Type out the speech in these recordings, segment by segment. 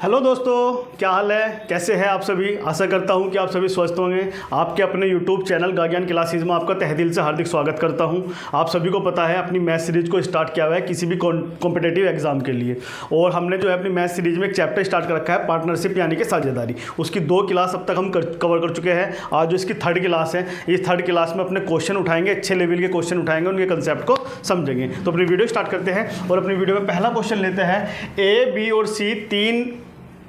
Hello दोस्तों, क्या हाल है, कैसे हैं आप सभी। आशा करता हूं कि आप सभी स्वस्थ होंगे। आपके अपने यूट्यूब चैनल गाज्ञान क्लासेस में आपका तहे दिल से हार्दिक स्वागत करता हूं। आप सभी को पता है अपनी मैथ सीरीज को स्टार्ट किया हुआ है किसी भी कॉम्पिटेटिव एग्जाम के लिए, और हमने जो है अपनी मैथ सीरीज में एक चैप्टर स्टार्ट कर रखा है, पार्टनरशिप यानी कि साझेदारी। उसकी 2 क्लास अब तक हम कवर कर चुके हैं। आज जो इसकी 3rd क्लास है, इस 3rd क्लास में अपने क्वेश्चन उठाएंगे, अच्छे लेवल के क्वेश्चन उठाएंगे, उनके कंसेप्ट को समझेंगे। तो अपनी वीडियो स्टार्ट करते हैं और अपनी वीडियो में पहला क्वेश्चन लेते हैं। ए, बी और सी तीनों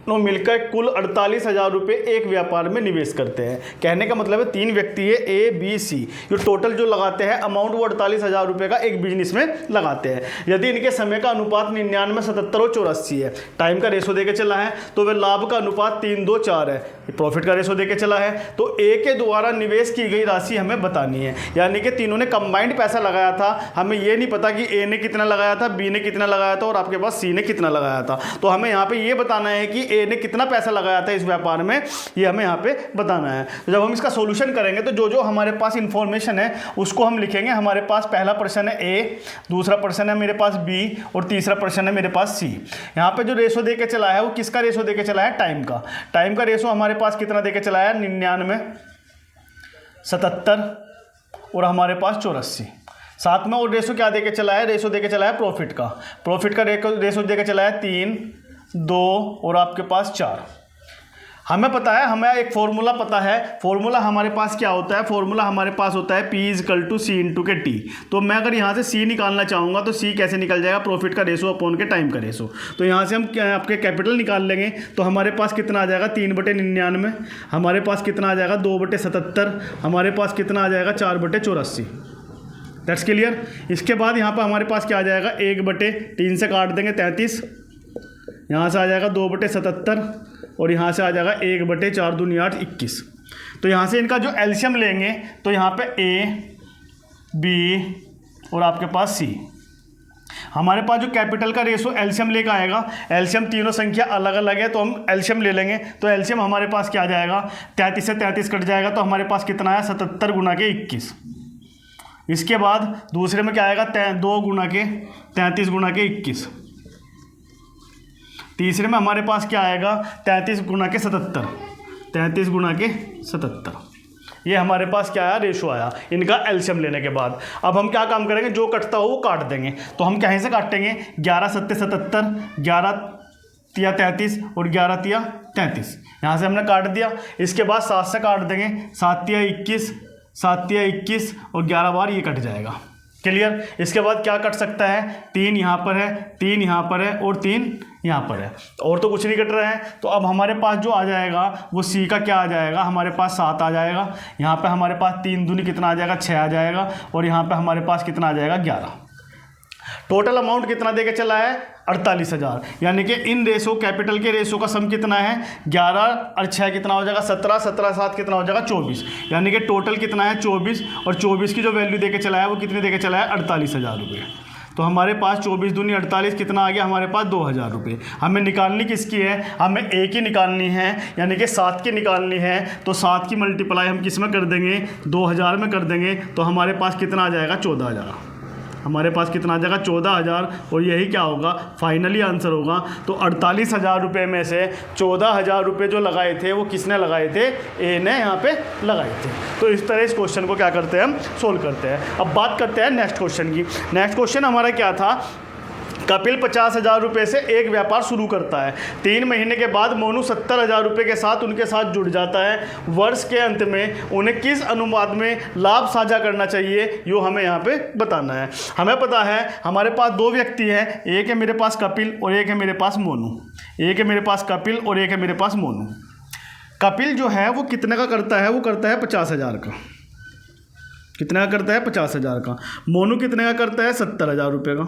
मिलकर कुल 48,000 रुपये एक व्यापार में निवेश करते हैं। कहने का मतलब है 3 व्यक्ति है, ए, बी, सी, जो टोटल जो लगाते हैं अमाउंट वो 48,000 रुपये का एक बिजनेस में लगाते हैं। यदि इनके समय का अनुपात 99, 77 और 84 है, टाइम का रेशो देके चला है, तो वे लाभ का अनुपात 3, 2, 4 है, प्रॉफिट का रेशो देके चला है, तो ए के द्वारा निवेश की गई राशि हमें बतानी है। यानी कि तीनों ने कंबाइंड पैसा लगाया था, हमें ये नहीं पता कि ए ने कितना लगाया था, बी ने कितना लगाया था और आपके पास सी ने कितना लगाया था। तो हमें यहाँ पे ये बताना है कि ए ने कितना पैसा लगाया था इस व्यापार में, ये हमें यहाँ पे बताना है। तो जब हम इसका सॉल्यूशन करेंगे तो जो जो हमारे पास इंफॉर्मेशन है उसको हम लिखेंगे। हमारे पास पहला प्रश्न है ए, दूसरा प्रश्न है मेरे पास बी और तीसरा प्रश्न है मेरे पास सी। यहाँ पे जो रेशो देके चला है वो किसका रेशो देके चला है, टाइम का। टाइम का रेशो हमारे पास कितना देके चला है, 99, 77 और हमारे पास 84। साथ में और रेशो क्या देके चला है, रेशो देके चला है प्रॉफिट का। प्रॉफिट का रेशो देके चला है 3, 2 और आपके पास 4। हमें पता है, हमें एक फॉर्मूला पता है। फॉर्मूला हमारे पास क्या होता है, फॉर्मूला हमारे पास होता है P = C × के T। तो मैं अगर यहाँ से C निकालना चाहूँगा तो C कैसे निकल जाएगा, प्रॉफिट का रेशो अपॉन के टाइम का रेशो। तो यहाँ से हम आपके कैपिटल निकाल लेंगे तो हमारे पास कितना आ जाएगा, 3/99। हमारे पास कितना आ जाएगा, 2/77। हमारे पास कितना आ जाएगा, 4/84। That's clear. इसके बाद यहाँ पर हमारे पास क्या आ जाएगा, 1/3 से काट देंगे 33। यहाँ से आ जाएगा 2/77 और यहाँ से आ जाएगा 1/4 दूनी 8, 21। तो यहाँ से इनका जो एलसीएम लेंगे तो यहाँ पे ए, बी और आपके पास सी। हमारे पास जो कैपिटल का रेशो एलसीएम लेकर आएगा, एलसीएम तीनों संख्या अलग अलग है तो हम एलसीएम ले लेंगे। तो एलसीएम हमारे पास क्या आ जाएगा, 33 से 33 कट जाएगा तो हमारे पास कितना है, 77 × के 21। इसके बाद दूसरे में क्या आएगा, 2 × के 33 × के 21। तीसरे में हमारे पास क्या आएगा, 33 × के 77, 33 × के 77। ये हमारे पास क्या आया, रेशो आया इनका एलसीएम लेने के बाद। अब हम क्या काम करेंगे, जो कटता हो वो काट देंगे। तो हम कहीं से काटेंगे, 11 × 7 = 77, 11 × 3 = 33 और 11 × 3 = 33। यहाँ से हमने काट दिया। इसके बाद 7 से काट देंगे, 7 × 3 = 21, 7 × 3 = 21 और 11 बार ये कट जाएगा। क्लियर। इसके बाद क्या कट सकता है, 3 यहाँ पर है, 3 यहाँ पर है और 3 यहाँ पर है, और तो कुछ नहीं कट रहा है। तो अब हमारे पास जो आ जाएगा वो सी का क्या आ जाएगा, हमारे पास 7 आ जाएगा। यहाँ पे हमारे पास 3 दूनी कितना आ जाएगा, 6 आ जाएगा और यहाँ पे हमारे पास कितना आ जाएगा, 11। टोटल अमाउंट कितना देके चला है, 48,000। यानी कि इन रेशो, कैपिटल के रेशो का सम कितना है, 11 और 6 कितना हो जाएगा, 17, 17 7 कितना हो जाएगा, 24। यानी कि टोटल कितना है, 24, और 24 की जो वैल्यू देके चला है वो कितने देके चला है, 48,000 रुपये। तो हमारे पास 24 दूनी 48 कितना आ गया, हमारे पास 2,000 रुपये। हमें निकालनी किसकी है, हमें ए की निकालनी है, यानी कि 7 की निकालनी है। तो 7 की मल्टीप्लाई हम किस में कर देंगे, 2000 में कर देंगे। तो हमारे पास कितना आ जाएगा, 14,000। हमारे पास कितना आ जाएगा, 14,000। और यही क्या होगा, फाइनली आंसर होगा। तो 48,000 रुपये में से 14,000 रुपये जो लगाए थे वो किसने लगाए थे, ए ने यहाँ पे लगाए थे। तो इस तरह इस क्वेश्चन को क्या करते हैं, हम सोल्व करते हैं। अब बात करते हैं नेक्स्ट क्वेश्चन की। नेक्स्ट क्वेश्चन हमारा क्या था, कपिल 50,000 रुपये से एक व्यापार शुरू करता है। 3 महीने के बाद मोनू 70,000 रुपये के साथ उनके साथ जुड़ जाता है। वर्ष के अंत में उन्हें किस अनुपात में लाभ साझा करना चाहिए, यो हमें यहाँ पे बताना है। हमें पता है हमारे पास 2 व्यक्ति हैं, एक है मेरे पास कपिल और एक है मेरे पास मोनू। एक है मेरे पास कपिल और एक है मेरे पास मोनू। कपिल जो है वो कितने का करता है, वो करता है 50,000 का। कितने का करता है, 50,000 का। मोनू कितने का करता है, 70,000 रुपये का।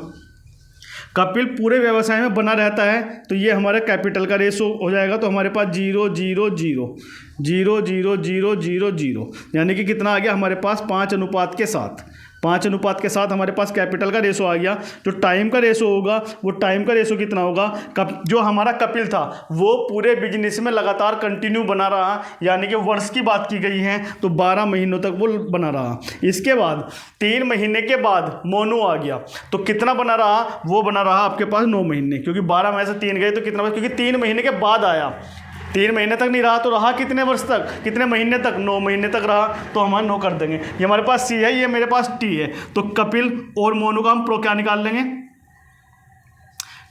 कपिल पूरे व्यवसाय में बना रहता है तो ये हमारे कैपिटल का रेशो हो जाएगा। तो हमारे पास 0 0 0 0 0 0 0 0, यानी कि कितना आ गया हमारे पास, 5 अनुपात के 7। 5 अनुपात के साथ हमारे पास कैपिटल का रेशो आ गया। जो टाइम का रेशो होगा वो टाइम का रेशो कितना होगा, जो हमारा कपिल था वो पूरे बिजनेस में लगातार कंटिन्यू बना रहा, यानी कि वर्ष की बात की गई है तो 12 महीनों तक वो बना रहा। इसके बाद 3 महीने के बाद मोनू आ गया तो कितना बना रहा, वो बना रहा आपके पास 9 महीने, क्योंकि 12 में से 3 गए तो कितना, क्योंकि 3 महीने के बाद आया, 3 महीने तक नहीं रहा तो रहा कितने वर्ष तक, कितने महीने तक, 9 महीने तक रहा, तो हमारा 9 कर देंगे। ये हमारे पास सी है, ये मेरे पास टी है, तो कपिल और मोनू का हम प्रो क्या निकाल लेंगे,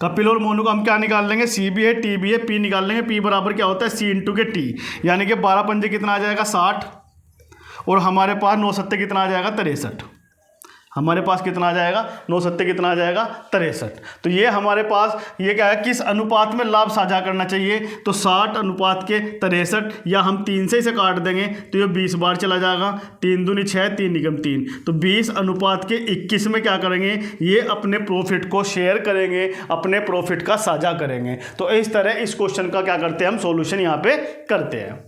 कपिल और मोनू का हम क्या निकाल लेंगे, सी भी है टी भी है, पी निकाल लेंगे। पी बराबर क्या होता है, सी इंटू के टी, यानी कि 12 पंजे कितना आ जाएगा 60, और हमारे पास 9 सत्ते कितना आ जाएगा 63, हमारे पास कितना आ जाएगा 9 सत्ते कितना आ जाएगा 63। तो ये हमारे पास ये क्या है, किस अनुपात में लाभ साझा करना चाहिए, तो 60 अनुपात के 63, या हम 3 से इसे काट देंगे तो ये 20 बार चला जाएगा, 3 दूनी 6, 3 निगम 3, तो 20 अनुपात के 21 में क्या करेंगे, ये अपने प्रॉफिट को शेयर करेंगे, अपने प्रॉफिट का साझा करेंगे। तो इस तरह इस क्वेश्चन का क्या करते हैं हम, सॉल्यूशन यहाँ पे करते हैं।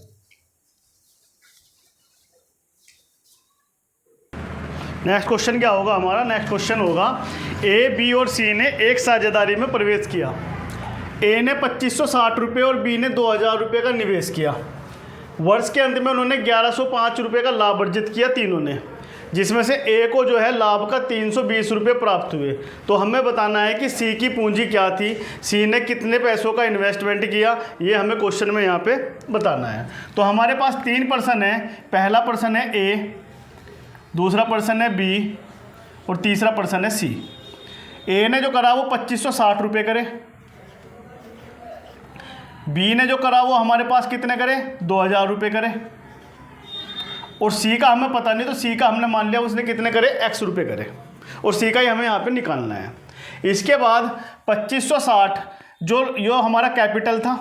नेक्स्ट क्वेश्चन क्या होगा हमारा, नेक्स्ट क्वेश्चन होगा ए, बी और सी ने एक साझेदारी में प्रवेश किया। ए ने 2560 रुपये और बी ने 2000 रुपये का निवेश किया। वर्ष के अंत में उन्होंने 1105 रुपये का लाभ अर्जित किया तीनों ने, जिसमें से ए को जो है लाभ का 320 रुपये प्राप्त हुए। तो हमें बताना है कि सी की पूंजी क्या थी, सी ने कितने पैसों का इन्वेस्टमेंट किया, ये हमें क्वेश्चन में यहाँ पे बताना है। तो हमारे पास 3 पर्सन है, पहला पर्सन है ए, दूसरा पर्सन है बी और तीसरा पर्सन है सी। ए ने जो करा वो 2560 रुपये करे, बी ने जो करा वो हमारे पास कितने करे 2000 रुपये करे, और सी का हमें पता नहीं तो सी का हमने मान लिया उसने कितने करे x रुपये करे, और सी का ही हमें यहाँ पे निकालना है। इसके बाद 2560 जो हमारा कैपिटल था,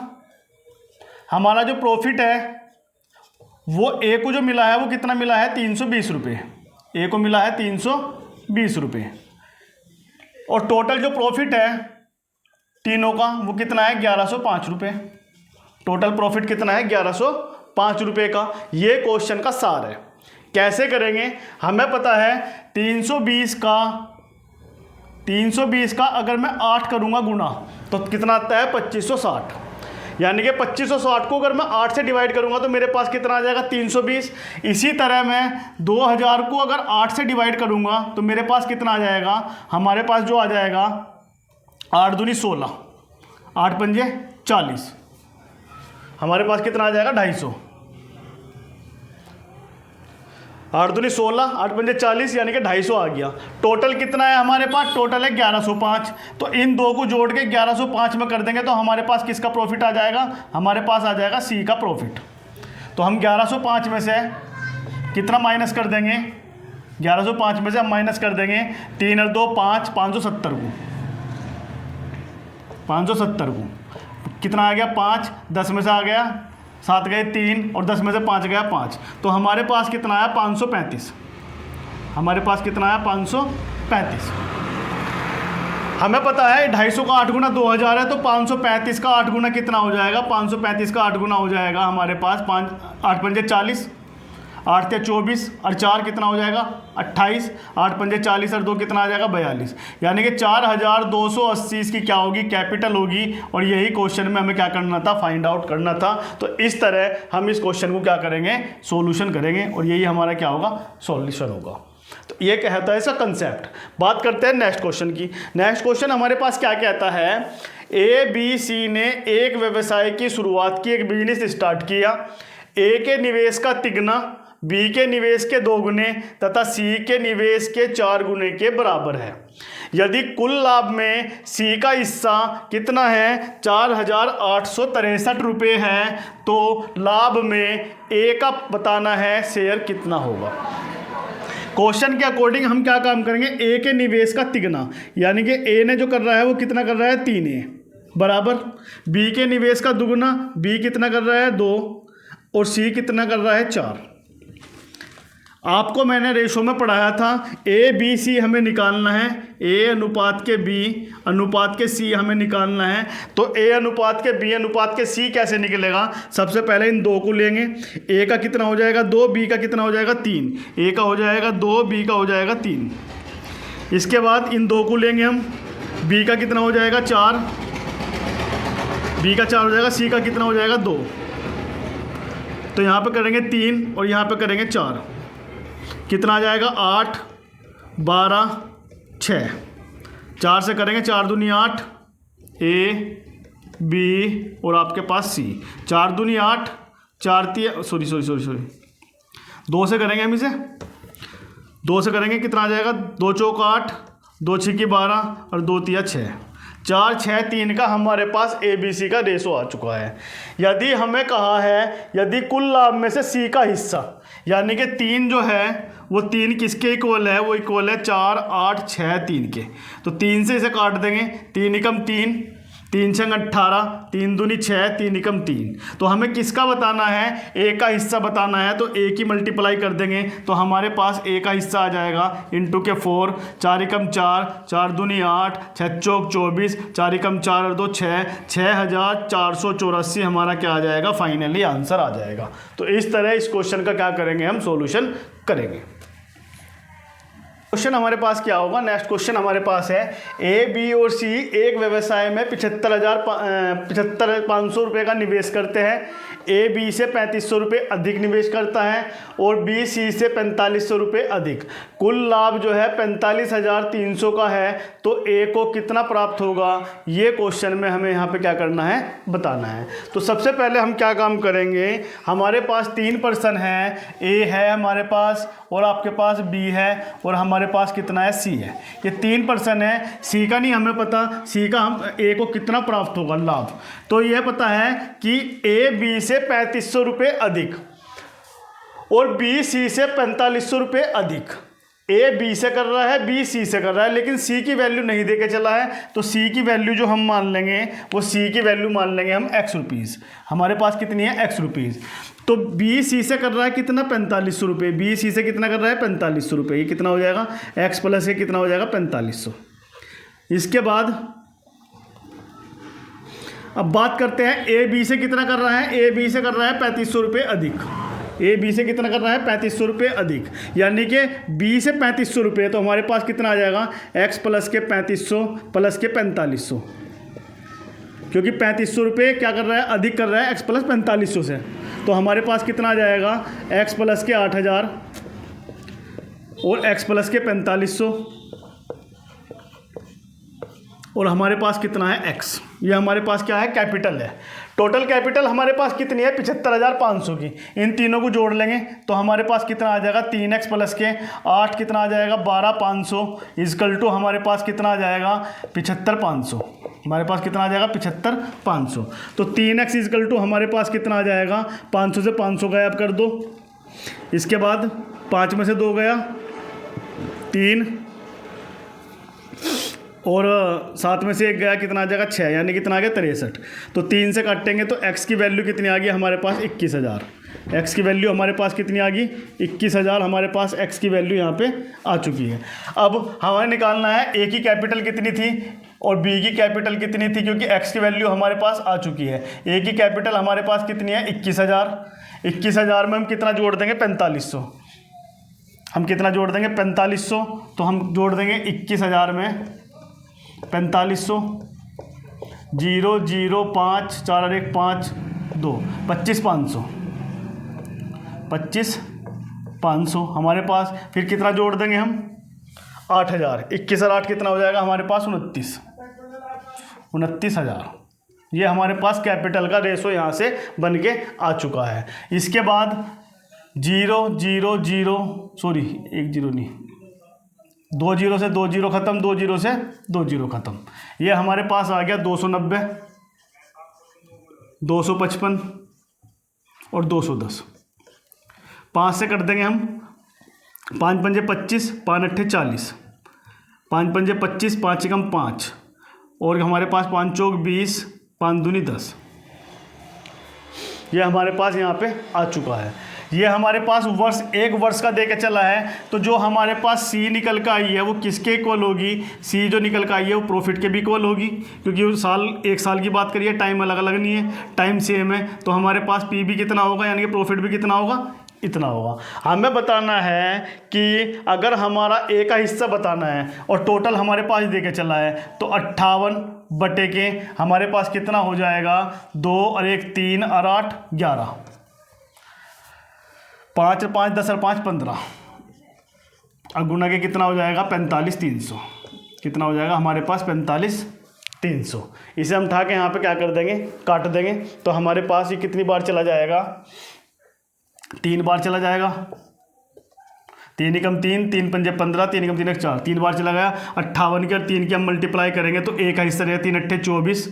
हमारा जो प्रॉफिट है वो ए को जो मिला है वो कितना मिला है 320 रुपये, ए को मिला है 320 रुपये, और टोटल जो प्रॉफिट है तीनों का वो कितना है 1105 रुपये। टोटल प्रॉफिट कितना है 1105 रुपये का। ये क्वेश्चन का सार है। कैसे करेंगे, हमें पता है 320 का अगर मैं 8 करूँगा गुना तो कितना आता है 2560, यानी कि 2560 को अगर मैं 8 से डिवाइड करूंगा तो मेरे पास कितना आ जाएगा 320। इसी तरह मैं 2000 को अगर 8 से डिवाइड करूंगा तो मेरे पास कितना आ जाएगा, हमारे पास जो आ जाएगा 8 दूनी 16, 8 पंजे 40, हमारे पास कितना आ जाएगा 250, 8 दूनी 16, 8 पंजे 40, यानी कि 250 आ गया। टोटल कितना है हमारे पास, टोटल है 1105। तो इन दो को जोड़ के 1105 में कर देंगे तो हमारे पास किसका प्रॉफिट आ जाएगा, हमारे पास आ जाएगा सी का प्रॉफिट। तो हम 1105 में से कितना माइनस कर देंगे, 1105 में से हम माइनस कर देंगे 3 और 2 5, 570 को, 570 को कितना आ गया 5, 10 में से आ गया 7 गए 3 और 10 में से 5 गया 5, तो हमारे पास कितना आया 535, हमारे पास कितना आया 535। हमें पता है 250 का 8 गुना 2000 है, तो 535 का 8 गुना कितना हो जाएगा, 535 का 8 गुना हो जाएगा हमारे पास 5, 8 पंजे 40, 8 ते 24 और 4 कितना हो जाएगा 28, 8 पंजे 40 और 2 कितना आ जाएगा 42, यानी कि 4280 इसकी क्या होगी कैपिटल होगी। और यही क्वेश्चन में हमें क्या करना था, फाइंड आउट करना था। तो इस तरह हम इस क्वेश्चन को क्या करेंगे, सोल्यूशन करेंगे, और यही हमारा क्या होगा, सॉल्यूशन होगा। तो ये कहता है इसका कंसेप्ट। बात करते हैं नेक्स्ट क्वेश्चन की। नेक्स्ट क्वेश्चन हमारे पास क्या कहता है, ए बी सी ने एक व्यवसाय की शुरुआत की, एक बिजनेस स्टार्ट किया। ए के निवेश का तिगुना बी के निवेश के 2 गुने तथा सी के निवेश के 4 गुने के बराबर है। यदि कुल लाभ में सी का हिस्सा कितना है 4863 रुपये है, तो लाभ में ए का बताना है शेयर कितना होगा। क्वेश्चन के अकॉर्डिंग हम क्या काम करेंगे, ए के निवेश का तिगुना, यानी कि ए ने जो कर रहा है वो कितना कर रहा है 3A बराबर बी के निवेश का दुगुना, बी कितना कर रहा है 2 और सी कितना कर रहा है 4। आपको मैंने रेशो में पढ़ाया था ए बी सी हमें निकालना है, ए अनुपात के बी अनुपात के सी हमें निकालना है। तो ए अनुपात के बी अनुपात के सी कैसे निकलेगा? सबसे पहले इन दो को लेंगे, ए का कितना हो जाएगा 2, बी का कितना हो जाएगा 3, ए का हो जाएगा 2, बी का हो जाएगा 3। इसके बाद इन दो को लेंगे हम, बी का कितना हो जाएगा 4, बी का 4 हो जाएगा, सी का कितना हो जाएगा 2। तो यहाँ पे करेंगे 3 और यहाँ पे करेंगे 4, कितना आ जाएगा 8, 12, 6। 4 से करेंगे 4 दूनी 8, ए बी और आपके पास सी। 4 दूनी 8, 4 सॉरी 2 से करेंगे हम इसे, 2 से करेंगे कितना आ जाएगा 2 चौक 8, 2 छिकी 12 और 2 तिया 6। 4, 6, 3 का हमारे पास ए बी सी का रेशो आ चुका है। यदि हमें कहा है यदि कुल लाभ में से सी का हिस्सा, यानी कि 3 जो है वो 3 किसके इक्वल है? वो इक्वल है 4, 8, 6, 3 के। तो 3 से इसे काट देंगे, 3 एकम 3, 3 छंग 18, 3 दूनी 6, 3 एकम 3। तो हमें किसका बताना है? ए का हिस्सा बताना है। तो ए की मल्टीप्लाई कर देंगे तो हमारे पास ए का हिस्सा आ जाएगा इंटू के 4, 4 एकम 4, 4 दूनी 8, 6 चौक 24, 4 एकम 4 और 2 6, 6484 हमारा क्या आ जाएगा? फाइनली आंसर आ जाएगा। तो इस तरह इस क्वेश्चन का क्या करेंगे हम? सॉल्यूशन करेंगे। क्वेश्चन हमारे पास क्या होगा? नेक्स्ट क्वेश्चन हमारे पास है ए बी और सी एक व्यवसाय में 75,500 रुपये का निवेश करते हैं। ए बी से 3500 रुपये अधिक निवेश करता है और बी सी से 4500 रुपये अधिक। कुल लाभ जो है 45,300 का है। तो ए को कितना प्राप्त होगा? ये क्वेश्चन में हमें यहाँ पे क्या करना है? बताना है। तो सबसे पहले हम क्या काम करेंगे? हमारे पास 3 पर्सन हैं, ए है हमारे पास और आपके पास बी है और हमारे पास कितना है? सी है। ये 3 पर्सन है। सी का नहीं हमें पता, सी का हम ए को कितना प्राप्त होगा लाभ। तो यह पता है कि ए बी से 3500 रुपये अधिक और बी सी से 4500 रुपये अधिक। ए बी से कर रहा है, बी सी से कर रहा है, लेकिन सी की वैल्यू नहीं देके चला है। तो सी की वैल्यू जो हम मान लेंगे वो सी की वैल्यू मान लेंगे हम x रुपीज़। हमारे पास कितनी है? x rupees. तो बी सी से कर रहा है कितना? 4500 रुपये। बी सी से कितना कर रहा है? 4500 रुपये। ये कितना हो जाएगा? x प्लस ये कितना हो जाएगा? 4500। इसके बाद अब बात करते हैं ए बी से कितना कर रहा है? ए बी से कर रहा है 3500 रुपये अधिक। ए बी से कितना कर रहा है? 3500 रुपये अधिक, यानी कि बी से 3500 रुपये। तो हमारे पास कितना आ जाएगा? x प्लस के 3500 प्लस के 4500, क्योंकि 3500 रुपये क्या कर रहा है? अधिक कर रहा है x प्लस 4500 से। तो हमारे पास कितना आ जाएगा? x प्लस के 8000 और x प्लस के 4500 और हमारे पास कितना है? x। ये हमारे पास क्या है? कैपिटल है। टोटल कैपिटल हमारे पास कितनी है? 75,500 की। इन तीनों को जोड़ लेंगे तो हमारे पास कितना आ जाएगा? 3x प्लस के 8 कितना आ जाएगा? 12,500 इजकल टू हमारे पास कितना आ जाएगा? 75,500। हमारे पास कितना आ जाएगा? 75,500। तो 3x इजकल टू हमारे पास कितना आ जाएगा? 500 से 500 गायब कर दो। इसके बाद 5 में से 2 गया, 3 और 7 में से 1 गया, कितना आ जाएगा? 6, यानी कितना आ गया? 63। तो 3 से काटेंगे तो x की वैल्यू कितनी आ गई हमारे पास? 21,000। x की वैल्यू हमारे पास कितनी आ गई? 21,000 हमारे पास x की वैल्यू यहाँ पे आ चुकी है। अब हमें निकालना है a की कैपिटल कितनी थी और b की कैपिटल कितनी थी, क्योंकि x की वैल्यू हमारे पास आ चुकी है। a की कैपिटल हमारे पास कितनी है? 21,000। 21,000 में हम कितना जोड़ देंगे? 4500। हम कितना जोड़ देंगे? 4500। तो हम जोड़ देंगे 21,000 में 4500, 0 0 5 4 और 1 5 2 25,500। 25,500 हमारे पास। फिर कितना जोड़ देंगे हम? 8,000। 21 और 8 कितना हो जाएगा हमारे पास? 29,000। ये हमारे पास कैपिटल का रेशो यहाँ से बन के आ चुका है। इसके बाद 0 0 0 सॉरी 1 0 नहीं, 2 0 से 2 0 ख़त्म, 2 0 से 2 0 ख़त्म। ये हमारे पास आ गया 290, 255 और 210। 5 से कट देंगे हम। 5 पंजे 25, 5 अट्ठे 40, 5 पंजे 25, 5 एकम 5 और हमारे पास 5 चौक 20, 5 दूनी 10। ये हमारे पास यहाँ पे आ चुका है। ये हमारे पास वर्ष, एक वर्ष का दे के चला है, तो जो हमारे पास सी निकल कर आई है वो किसके इक्वल होगी? सी जो निकल कर आई है वो प्रॉफिट के भी इक्वल होगी, क्योंकि वो साल, एक साल की बात करिए, टाइम अलग अलग नहीं है, टाइम सेम है, तो हमारे पास पी भी कितना होगा, यानी कि प्रॉफिट भी कितना होगा? इतना होगा। हमें बताना है कि अगर हमारा ए का हिस्सा बताना है और टोटल हमारे पास दे के चला है, तो 58 बटे के हमारे पास कितना हो जाएगा? 2 और 1 3 और 8 11, 5 और 5 10 और 5 15, और गुना के कितना हो जाएगा? 45 300। कितना हो जाएगा हमारे पास? 45 300। इसे हम उठा के यहाँ पे क्या कर देंगे? काट देंगे। तो हमारे पास ये कितनी बार चला जाएगा? 3 बार चला जाएगा। 3 एकम 3, 3 पंजे 15, 3 एकम 3 एक 4, 3 बार चला गया। 58 के और 3 के हम मल्टीप्लाई करेंगे तो ए का हिस्सा रहेगा 3 अट्ठे 24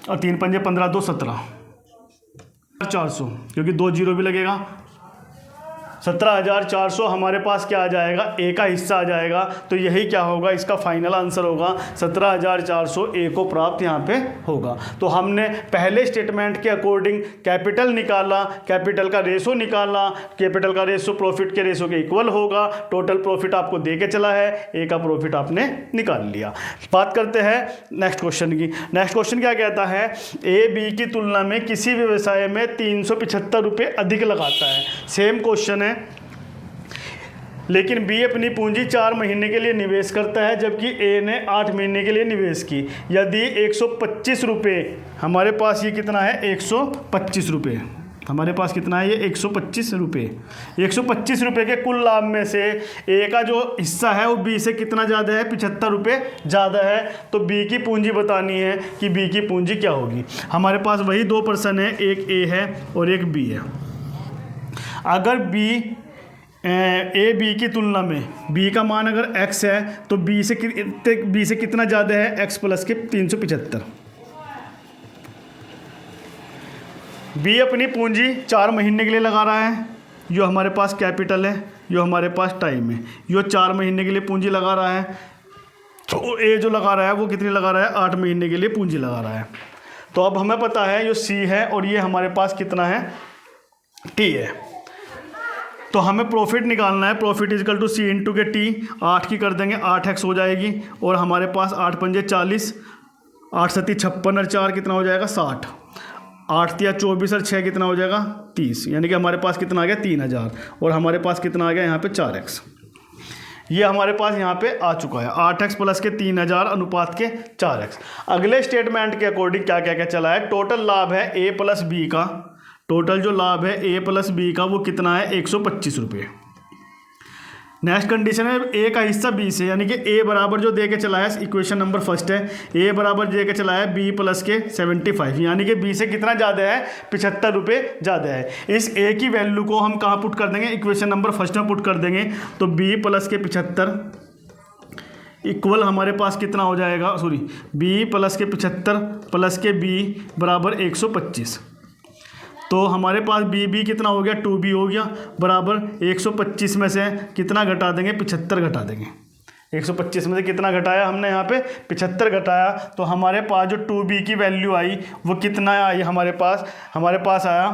और 3 पंजे 15 2 17, 400, क्योंकि 2 जीरो भी लगेगा। 17,400 हमारे पास क्या आ जाएगा? ए का हिस्सा आ जाएगा। तो यही क्या होगा? इसका फाइनल आंसर होगा 17,400 ए को प्राप्त यहाँ पे होगा। तो हमने पहले स्टेटमेंट के अकॉर्डिंग कैपिटल निकाला, कैपिटल का रेशो निकाला, कैपिटल का रेशो प्रॉफिट के रेशो के इक्वल होगा। टोटल प्रॉफिट आपको दे के चला है, ए का प्रॉफिट आपने निकाल लिया। बात करते हैं नेक्स्ट क्वेश्चन की। नेक्स्ट क्वेश्चन क्या कहता है? ए बी की तुलना में किसी व्यवसाय में 375 रुपये अधिक लगाता है। सेम क्वेश्चन है, लेकिन बी अपनी पूंजी 4 महीने के लिए निवेश करता है, जबकि ए ने 8 महीने के लिए निवेश की। यदि 125 रुपये, हमारे पास ये कितना है? 125 रुपये, हमारे पास कितना है? ये 125 रुपये। 125 रुपये के कुल लाभ में से ए का जो हिस्सा है वो बी से कितना ज़्यादा है? 75 रुपये ज़्यादा है। तो बी की पूंजी बतानी है कि बी की पूंजी क्या होगी। हमारे पास वही 2 पर्सन है, एक ए है और एक बी है। अगर बी ए बी की तुलना में, बी का मान अगर x है तो बी से कितना ज़्यादा है? x प्लस के 375। बी अपनी पूंजी 4 महीने के लिए लगा रहा है, यो हमारे पास कैपिटल है, यो हमारे पास टाइम है। यो 4 महीने के लिए पूंजी लगा रहा है, तो ए जो लगा रहा है वो कितनी लगा रहा है? 8 महीने के लिए पूंजी लगा रहा है। तो अब हमें पता है यो सी है और ये हमारे पास कितना है? टी है। तो हमें प्रॉफिट निकालना है। Profit is equal to C into K T. 8 की कर देंगे, 8x हो जाएगी, और हमारे पास 8 पंजे 40, 8 सती 56 और 4 कितना हो जाएगा? 60, 8 तिया 24 और 6 कितना हो जाएगा? 30, यानी कि हमारे पास कितना आ गया? 3000, और हमारे पास कितना आ गया यहाँ पे? 4x। ये हमारे पास यहाँ पे आ चुका है, 8x प्लस के 3000 अनुपात के 4x। अगले स्टेटमेंट के अकॉर्डिंग क्या क्या क्या चला है? टोटल लाभ है ए प्लस बी का, टोटल जो लाभ है ए प्लस बी का वो कितना है? 125 रुपये। नेक्स्ट कंडीशन है ए का हिस्सा बी से, यानी कि ए बराबर जो दे के चला है, इक्वेशन नंबर फर्स्ट है, ए बराबर दे के चला है बी प्लस के 75, यानी कि बी से कितना ज़्यादा है? 75 रुपये ज़्यादा है। इस ए की वैल्यू को हम कहाँ पुट कर देंगे? इक्वेशन नंबर फर्स्ट में पुट कर देंगे। तो बी प्लस के 75 इक्वल हमारे पास कितना हो जाएगा? सॉरी, बी प्लस के 75 प्लस के बी बराबर 125। तो हमारे पास बी कितना हो गया? 2b हो गया, बराबर 125 में से कितना घटा देंगे? 75 घटा देंगे। 125 में से कितना घटाया हमने? यहाँ पे 75 घटाया। तो हमारे पास जो 2b की वैल्यू आई वो कितना आई? हमारे पास आया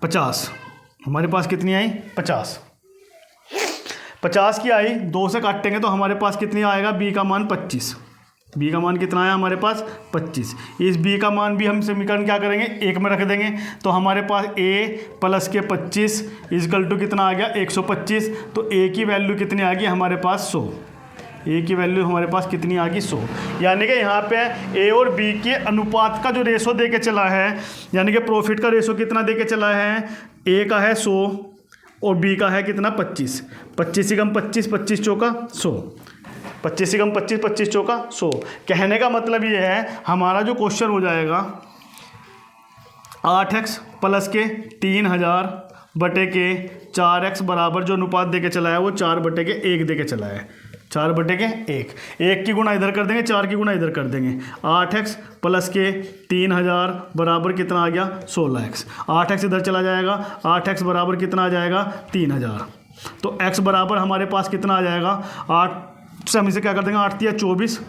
50। हमारे पास कितनी आई? 50 की आई। 2 से काटेंगे तो हमारे पास कितनी आएगा? बी का मान 25। बी का मान कितना आया हमारे पास? 25। इस बी का मान भी हम समीकरण क्या करेंगे? 1 में रख देंगे। तो हमारे पास ए प्लस के 25 इजकल टू कितना आ गया? 125। तो ए की वैल्यू कितनी आ गई हमारे पास? 100। ए की वैल्यू हमारे पास कितनी आ गई? 100। यानी कि यहाँ पे ए और बी के अनुपात का जो रेशो दे के चला है, यानी कि प्रॉफिट का रेशो कितना दे के चला है? ए का है 100 और बी का है कितना? 25। 25 से कम 25, 25 चौका 100, 25 से कम 25, 25 चौका 100। कहने का मतलब ये है, हमारा जो क्वेश्चन हो जाएगा 8x प्लस के 3000 बटे के 4x बराबर जो अनुपात दे के चला है वो 4 बटे के 1 दे के चला है। 4 बटे के 1, 1 की गुणा इधर कर देंगे, 4 की गुणा इधर कर देंगे। 8x प्लस के 3000 बराबर कितना आ गया? 16x। 8x इधर चला जाएगा, 8x बराबर कितना आ जाएगा? 3000। तो x बराबर हमारे पास कितना आ जाएगा? 8 से हम इसे क्या कर देंगे? 8 तिया 24,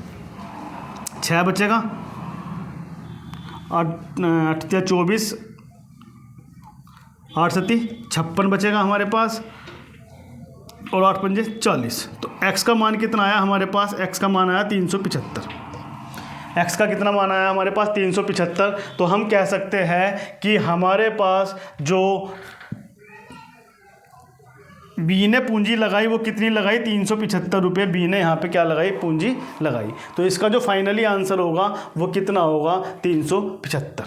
6 बचेगा, 8 तिया 24 8 सत्ती 56 बचेगा हमारे पास, और 8 पंजे 40। तो x का मान कितना आया हमारे पास? x का मान आया 375। x का कितना मान आया हमारे पास? 375। तो हम कह सकते हैं कि हमारे पास जो बी ने पूंजी लगाई वो कितनी लगाई? 375 रुपये बी ने यहाँ पे क्या लगाई? पूंजी लगाई। तो इसका जो फाइनली आंसर होगा वो कितना होगा? 375।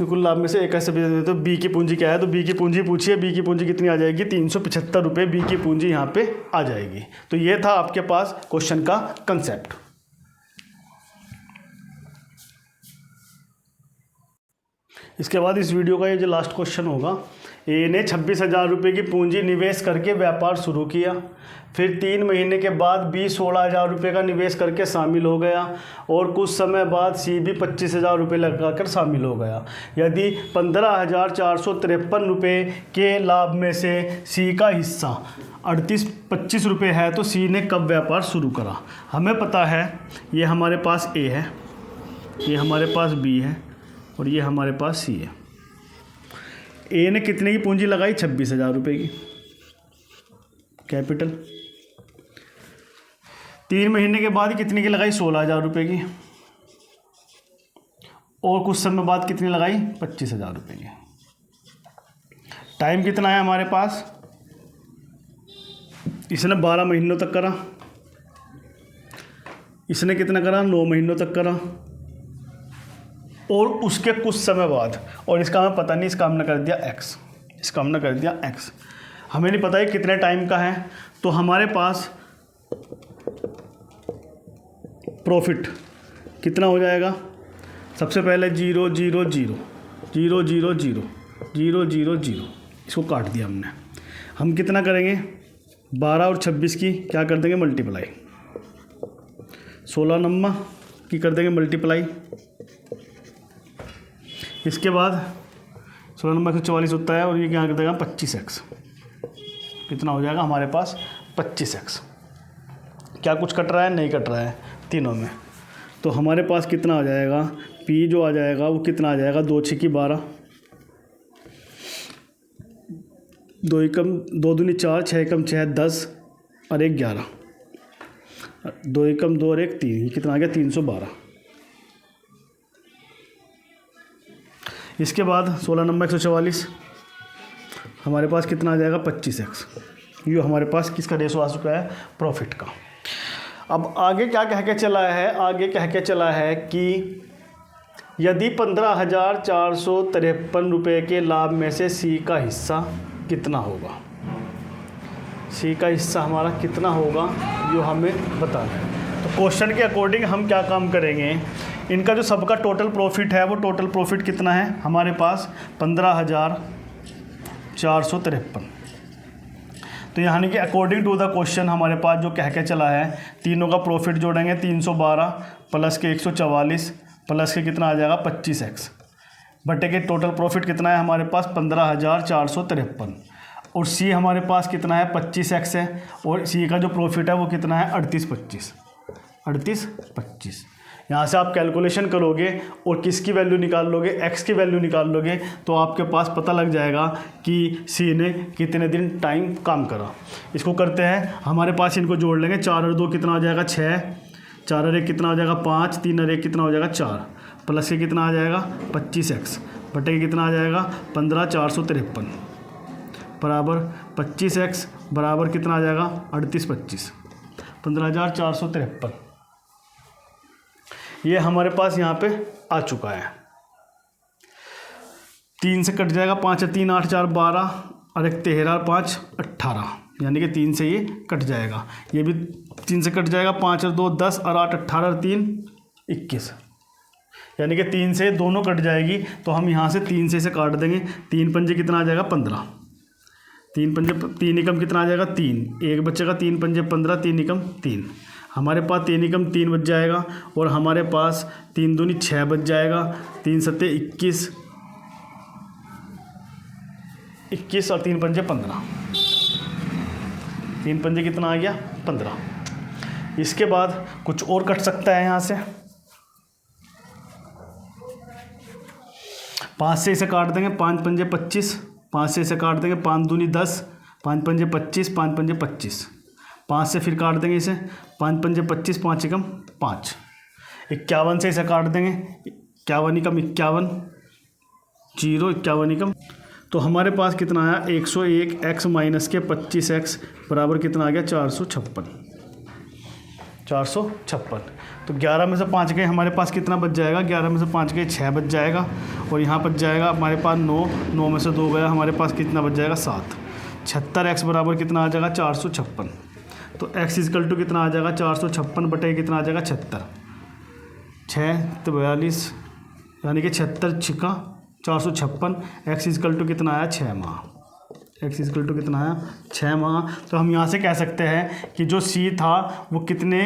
कुल लाभ में से एक ऐसे तो बी की पूंजी क्या है? तो बी की पूंजी पूछिए, बी की पूंजी कितनी आ जाएगी? 375 रुपये बी की पूंजी यहाँ पे आ जाएगी। तो ये था आपके पास क्वेश्चन का कंसेप्ट। इसके बाद इस वीडियो का ये जो लास्ट क्वेश्चन होगा, ए ने 26,000 रुपये की पूंजी निवेश करके व्यापार शुरू किया। फिर 3 महीने के बाद बी 16,000 रुपये का निवेश करके शामिल हो गया, और कुछ समय बाद सी भी 25,000 रुपये लगाकर शामिल हो गया। यदि 15,453 रुपये के लाभ में से सी का हिस्सा 25 रुपये है तो सी ने कब व्यापार शुरू करा? हमें पता है ये हमारे पास ए है, ये हमारे पास बी है, और ये हमारे पास सी है। ए ने कितने की पूंजी लगाई? 26,000 रुपये की कैपिटल। 3 महीने के बाद कितने की लगाई? 16,000 रुपये की, और कुछ समय बाद कितनी लगाई? 25,000 रुपये की। टाइम कितना है हमारे पास? इसने 12 महीनों तक करा, इसने कितना करा? 9 महीनों तक करा, और उसके कुछ समय बाद, और इसका हमें पता नहीं, इसका हमने कर दिया x, इसका हमने कर दिया x। हमें नहीं पता है कितने टाइम का है। तो हमारे पास प्रॉफिट कितना हो जाएगा? सबसे पहले 0 0 0 0 0 0 0 0 0, इसको काट दिया हमने। हम कितना करेंगे? 12 और 26 की क्या कर देंगे? मल्टीप्लाई। 16 नंबर की कर देंगे मल्टीप्लाई। इसके बाद 16 नंबर 144 होता है, और ये क्या कर देगा? 25x। कितना हो जाएगा हमारे पास? 25x। क्या कुछ कट रहा है? नहीं कट रहा है तीनों में। तो हमारे पास कितना आ जाएगा? p जो आ जाएगा वो कितना आ जाएगा? 2 6 की 12, 2 एकम 2 दूनी 4, 6 एकम 6 10, और 1 11, 2 एकम 2 और 1 3, ये कितना आ गया? 312। इसके बाद 16 नंबर 144, हमारे पास कितना आ जाएगा? 25x। ये हमारे पास किसका रेशो आ चुका है? प्रॉफिट का। अब आगे क्या कह के चला है? आगे कह के चला है कि यदि 15,453 रुपये के लाभ में से सी का हिस्सा कितना होगा? सी का हिस्सा हमारा कितना होगा, जो हमें बताना है। तो क्वेश्चन के अकॉर्डिंग हम क्या काम करेंगे? इनका जो सबका टोटल प्रॉफिट है वो टोटल प्रॉफिट कितना है हमारे पास? 15,453। तो यानी कि अकॉर्डिंग टू द क्वेश्चन हमारे पास जो कह के चला है, तीनों का प्रॉफिट जोड़ेंगे 312 प्लस के 144 प्लस के कितना आ जाएगा? 25x बटे के टोटल प्रॉफिट कितना है हमारे पास? 15,453। और सी हमारे पास कितना है? 25x है, और सी का जो प्रॉफिट है वो कितना है? 3825। 3825। यहाँ से आप कैलकुलेशन करोगे और किसकी वैल्यू निकाल लोगे? x की वैल्यू निकाल लोगे, तो आपके पास पता लग जाएगा कि सी ने कितने दिन टाइम काम करा। इसको करते हैं, हमारे पास इनको जोड़ लेंगे। 4 और 2 कितना हो जाएगा? 6, 4 और 1 कितना हो जाएगा? 5, 3 और 1 कितना हो जाएगा? 4, प्लस के कितना आ जाएगा? 25x बटे के कितना आ जाएगा? 15,453 बराबर 25x बराबर कितना आ जाएगा? 3825। 15,453 ये हमारे पास यहाँ पे आ चुका है। 3 से कट जाएगा, 5 और 3 8 4 12 और 1 13 और 5 18, यानी कि 3 से ये कट जाएगा। ये भी 3 से कट जाएगा, 5 और 2 10 और 8 18 और 3 21, यानी कि 3 से दोनों कट जाएगी। तो हम यहाँ से 3 से इसे काट देंगे। 3 पंजे कितना आ जाएगा? 15। 3 पंजे 3 एकम कितना आ जाएगा? 3, एक बचेगा। 3 पंजे 15, 3 एकम 3, हमारे पास 3 एकम 3 बच जाएगा, और हमारे पास 3 दूनी 6 बच जाएगा। 3 सत्ते 21, 21 और 3 पंजे 15, 3 पंजे कितना आ गया? 15। इसके बाद कुछ और कट सकता है यहाँ से। 5 से इसे काट देंगे, 5 पंजे 25, 5 से इसे काट देंगे, 5 दूनी 10, 5 पंजे 25, 5 पंजे 25, 5 से फिर काट देंगे इसे, 5 पंजे 25, 5 एकम 5, 51 से इसे काट देंगे, 51 एकम 51, 0 51 एकम। तो हमारे पास कितना आया 101 x माइनस के 25x बराबर कितना आ गया 456। 456। तो 11 में से 5 गए, हमारे पास कितना बच जाएगा, 11 में से 5 गए 6 बच जाएगा, और यहाँ बच जाएगा हमारे पास 9, 9 में से 2 गया, हमारे पास कितना बच जाएगा 7। 76x बराबर कितना आ जाएगा 456। तो x इजकल टू कितना आ जाएगा 456 बटे कितना आ जाएगा 76, 6 तो 42, यानी कि 76 छिका 456। x इजकल टू कितना आया 6 माह, x इजकल टू कितना आया 6 माह। तो हम यहाँ से कह सकते हैं कि जो C था वो कितने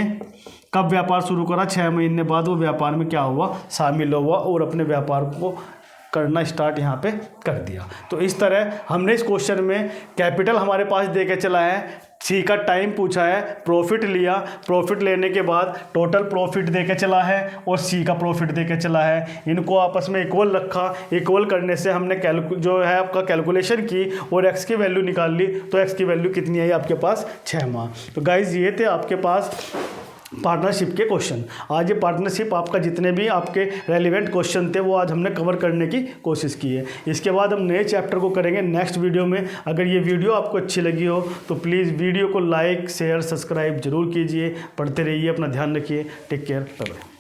कब व्यापार शुरू करा, 6 महीने बाद वो व्यापार में क्या हुआ, शामिल हुआ और अपने व्यापार को करना स्टार्ट यहाँ पे कर दिया। तो इस तरह हमने इस क्वेश्चन में कैपिटल हमारे पास दे के चला है, सी का टाइम पूछा है, प्रॉफिट लिया, प्रॉफिट लेने के बाद टोटल प्रॉफिट दे के चला है और सी का प्रॉफिट दे के चला है, इनको आपस में इक्वल रखा, इक्वल करने से हमने जो है आपका कैलकुलेशन की और एक्स की वैल्यू निकाल ली। तो एक्स की वैल्यू कितनी आई आपके पास 6 माह। तो गाइज ये थे आपके पास पार्टनरशिप के क्वेश्चन। आज ये पार्टनरशिप आपका जितने भी आपके रेलिवेंट क्वेश्चन थे वो आज हमने कवर करने की कोशिश की है। इसके बाद हम नए चैप्टर को करेंगे नेक्स्ट वीडियो में। अगर ये वीडियो आपको अच्छी लगी हो तो प्लीज़ वीडियो को लाइक शेयर सब्सक्राइब जरूर कीजिए। पढ़ते रहिए, अपना ध्यान रखिए। Take care, bye bye.